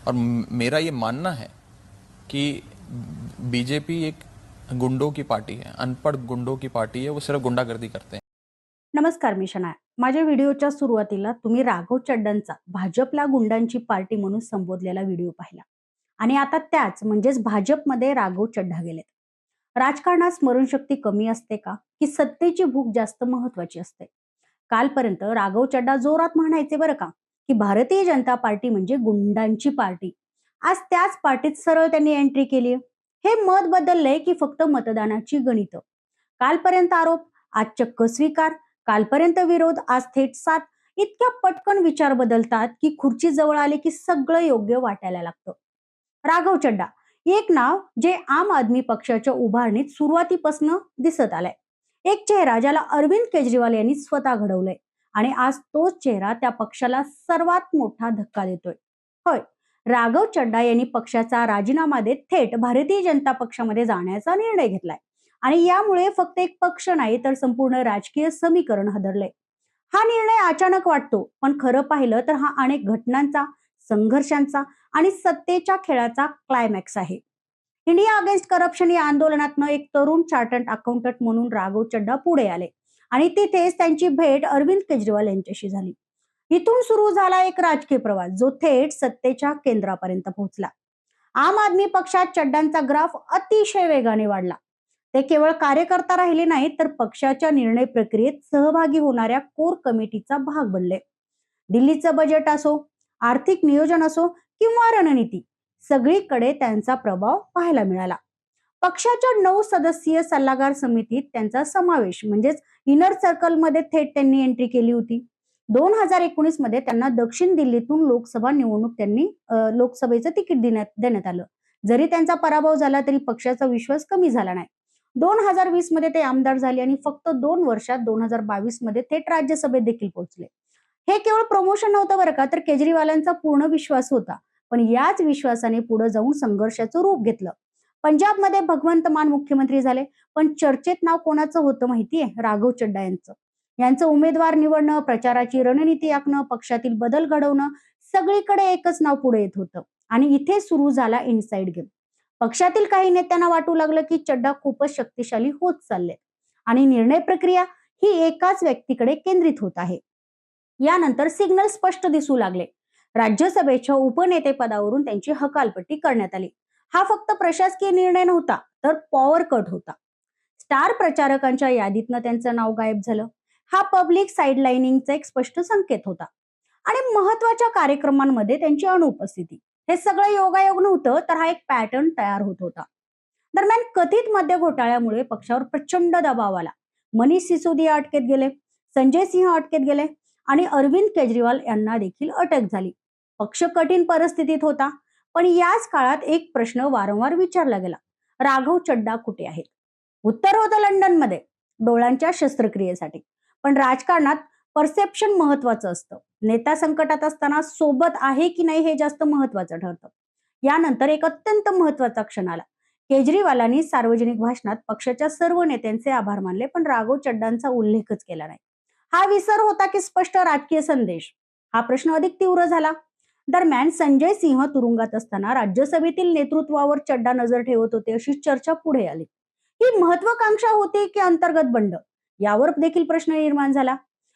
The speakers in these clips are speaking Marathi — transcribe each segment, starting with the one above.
और मेरा ये मानना है कि बीजेपी एक गुंडों की पार्टी है, अनपढ़ गुंडों की पार्टी है, वो सिर्फ गुंडागर्दी करते हैं। नमस्कार, मी शनाया. माझ्या व्हिडिओच्या सुरुवातीला तुम्ही राघव चड्डांचा भाजपला गुंडांची पार्टी म्हणून संबोधलेला व्हिडिओ पाहिला आणि आता त्याच म्हणजेच भाजपमध्ये राघव चड्डा गेलेत. राजकारणात स्मरणशक्ती कमी असते का की सत्तेची भूक जास्त महत्वाची असते? कालपर्यंत राघव चड्डा जोरात म्हणायचे बरं का की भारतीय जनता पार्टी म्हणजे गुंडांची पार्टी. आज त्याच पार्टीत सरळ त्यांनी एंट्री केली. हे मत बदललंय की फक्त मतदानाची गणित? कालपर्यंत आरोप, आज चक्क स्वीकार. कालपर्यंत विरोध, आज थेट साथ. इतक्या पटकन विचार बदलतात की खुर्ची जवळ आले की सगळं योग्य वाटायला लागतं. राघव चड्डा एक नाव जे आम आदमी पक्षाच्या उभारणीत सुरुवातीपासून दिसत आलंय. एक चेहरा ज्याला अरविंद केजरीवाल यांनी स्वतः घडवलंय आणि आज तोच चेहरा त्या पक्षाला सर्वात मोठा धक्का देतोय. होय, राघव चड्डा यांनी पक्षाचा राजीनामा देत थेट भारतीय जनता पक्षामध्ये जाण्याचा निर्णय घेतलाय आणि यामुळे फक्त एक पक्ष नाही तर संपूर्ण राजकीय समीकरण हादरले. हा निर्णय अचानक वाटतो, पण खरं पाहिलं तर हा अनेक घटनांचा, संघर्षांचा आणि सत्तेच्या खेळाचा क्लायमॅक्स आहे. इंडिया अगेन्स्ट करप्शन या आंदोलनातनं एक तरुण चार्टर्ड अकाउंटंट म्हणून राघव चड्डा पुढे आले आणि तिथेच त्यांची भेट अरविंद केजरीवाल यांच्याशी झाली. इथून सुरू झाला एक राजकीय प्रवास जो थेट सत्तेच्या केंद्रापर्यंत पोहोचला. आम आदमी पक्षात चड्डांचा ग्राफ अतिशय वेगाने वाढला. ते केवळ कार्यकर्ता राहिले नाहीत तर पक्षाच्या निर्णय प्रक्रियेत सहभागी होणाऱ्या कोर कमिटीचा भाग बनले. दिल्लीचं बजेट असो, आर्थिक नियोजन असो किंवा रणनीती, सगळीकडे त्यांचा प्रभाव पाहायला मिळाला. पक्षाच्या 9 सदस्यीय सल्लागार समितीत त्यांचा समावेश म्हणजेच इनर सर्कलमध्ये थेट त्यांनी एंट्री केली होती. 2019 मध्ये त्यांना दक्षिण दिल्लीतून लोकसभा निवडणूक लोकसभेचं तिकीट देण्यात आलं. जरी त्यांचा पराभव झाला तरी पक्षाचा विश्वास कमी झाला नाही. 2020 मध्ये ते आमदार झाले आणि फक्त 2 वर्षात 2022 मध्ये थेट राज्यसभेत देखील पोहोचले. हे केवळ प्रमोशन नव्हतं बरं का, तर केजरीवालांचा पूर्ण विश्वास होता. पण याच विश्वासाने पुढे जाऊन संघर्षाचं रूप घेतलं. पंजाबमध्ये भगवंत मान मुख्यमंत्री झाले, पण चर्चेत नाव कोणाचं होतं माहितीये? राघव चड्डा यांचं. यांचं उमेदवार निवडणं, प्रचाराची रणनीती आखणं, पक्षातील बदल घडवणं, सगळीकडे एकच नाव पुढे येत होतं. आणि इथे सुरू झाला इनसाइड गेम. पक्षातील काही नेत्यांना वाटू लागलं की चड्डा खूपच शक्तिशाली होत चालले आणि निर्णय प्रक्रिया ही एकाच व्यक्तीकडे केंद्रित होत आहे. यानंतर सिग्नल स्पष्ट दिसू लागले. राज्यसभेच्या उपनेते पदावरून त्यांची हकालपट्टी करण्यात आली. हा फक्त प्रशासकीय निर्णय नव्हता तर पॉवर कट होता. स्टार प्रचारकांच्या यादीतनं त्यांचं नाव गायब झालं. हा पब्लिक साईडलाइनिंगचा एक स्पष्ट संकेत होता. आणि महत्वाच्या कार्यक्रमांमध्ये त्यांची अनुपस्थिती. हे सगळं योगायोग नव्हतं तर हा एक पॅटर्न तयार होत होता. दरम्यान कथित मद्य घोटाळ्यामुळे पक्षावर प्रचंड दबाव आला. मनीष सिसोदिया अटकेत गेले, संजय सिंह अटकेत गेले आणि अरविंद केजरीवाल यांना देखील अटक झाली. पक्ष कठीण परिस्थितीत होता. पण याच काळात एक प्रश्न वारंवार विचारला गेला, राघव चड्डा कुठे आहेत? उत्तर होतं लंडनमध्ये, डोळ्यांच्या शस्त्रक्रियेसाठी. पण राजकारणात परसेप्शन महत्वाचं असतं. नेता संकटात असताना सोबत आहे की नाही हे जास्त महत्वाचं ठरतं. यानंतर एक अत्यंत महत्वाचा क्षण आला. केजरीवालांनी सार्वजनिक भाषणात पक्षाच्या सर्व नेत्यांचे आभार मानले, पण राघव चड्डांचा उल्लेखच केला नाही. हा विसर होता की स्पष्ट राजकीय संदेश? हा प्रश्न अधिक तीव्र झाला. दरम्यान संजय सिंह तुरुंगात असताना राज्यसभेतील नेतृत्वावर चड्डा नजर ठेवत होते अशी चर्चा पुढे आली. ही महत्वाकांक्षा होती की अंतर्गत बंड? यावर देखील प्रश्न निर्माण झाला.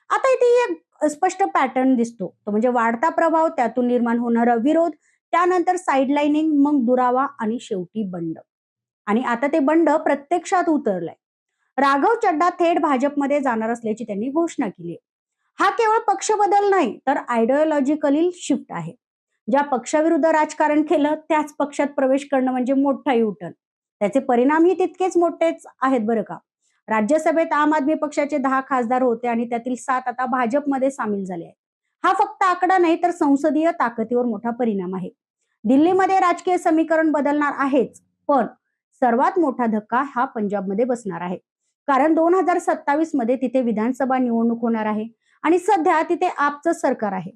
आता इथे एक स्पष्ट पॅटर्न दिसतो, तो म्हणजे वाढता प्रभाव, त्यातून निर्माण होणारा विरोध, त्यानंतर साईडलाइनिंग, मग दुरावा आणि शेवटी बंड. आणि आता ते बंड प्रत्यक्षात उतरलंय. राघव चड्डा थेट भाजपमध्ये जाणार असल्याची त्यांनी घोषणा केली. हा केवळ पक्ष बदल नाही तर आयडिओलॉजिकली शिफ्ट आहे. ज्या पक्षाविरुद्ध राजकारण केलं त्याच पक्षात प्रवेश करणं म्हणजे मोठा युटर्न. त्याचे परिणामही तितकेच मोठेच आहेत बरं का. राज्यसभेत आम आदमी पक्षाचे 10 खासदार होते आणि त्यातील 7 आता भाजपमध्ये सामील झाले आहेत. हा फक्त आकडा नाही तर संसदीय ताकदीवर मोठा परिणाम आहे. दिल्लीमध्ये राजकीय समीकरण बदलणार आहेच, पण सर्वात मोठा धक्का हा पंजाबमध्ये बसणार आहे. कारण 2027 मध्ये तिथे विधानसभा निवडणूक होणार आहे आणि सध्या तिथे आपचं सरकार आहे.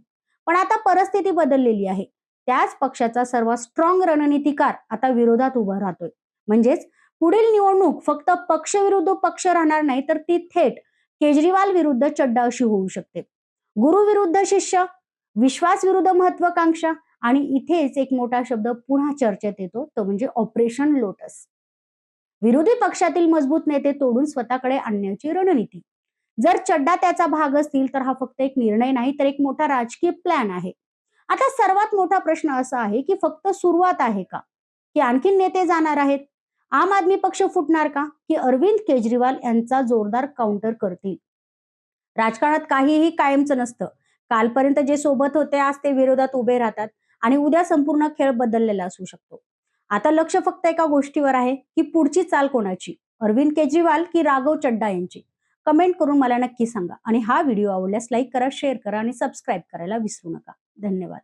पण आता परिस्थिती बदललेली आहे. त्याच पक्षाचा सर्वात स्ट्रॉंग रणनीतिकार आता विरोधात उभा राहतोय. म्हणजेच पुढील निवडणूक फक्त पक्ष विरुद्ध पक्ष राहणार नाही तर ती थेट केजरीवाल विरुद्ध चड्डा अशी होऊ शकते. गुरु विरुद्ध शिष्य, विश्वास विरुद्ध महत्वाकांक्षा आणि इथेच एक मोठा शब्द पुन्हा चर्चेत येतो, तो म्हणजे ऑपरेशन लोटस. विरोधी पक्षातील मजबूत नेते तोडून स्वतःकडे आणण्याची रणनीती. जर चड्डा त्याचा भाग असतील तर हा फक्त एक निर्णय नाही तर एक मोठा राजकीय प्लॅन आहे. आता सर्वात मोठा प्रश्न असा आहे की फक्त सुरुवात आहे का, की आणखीन नेते जाणार आहेत? आम आदमी पक्ष फुटणार का, की अरविंद केजरीवाल यांचा जोरदार काउंटर करतील? राजकारणात काहीही कायमचं नसतं. कालपर्यंत जे सोबत होते आज ते विरोधात उभे राहतात आणि उद्या संपूर्ण खेळ बदललेला असू शकतो. आता लक्ष फक्त एका गोष्टीवर आहे की पुढची चाल कोणाची, अरविंद केजरीवाल की राघव चड्डा यांची. कमेंट करून मला नक्की सांगा आणि हा व्हिडिओ आवडल्यास लाईक करा, शेअर करा आणि सबस्क्राईब करायला विसरू नका. धन्यवाद.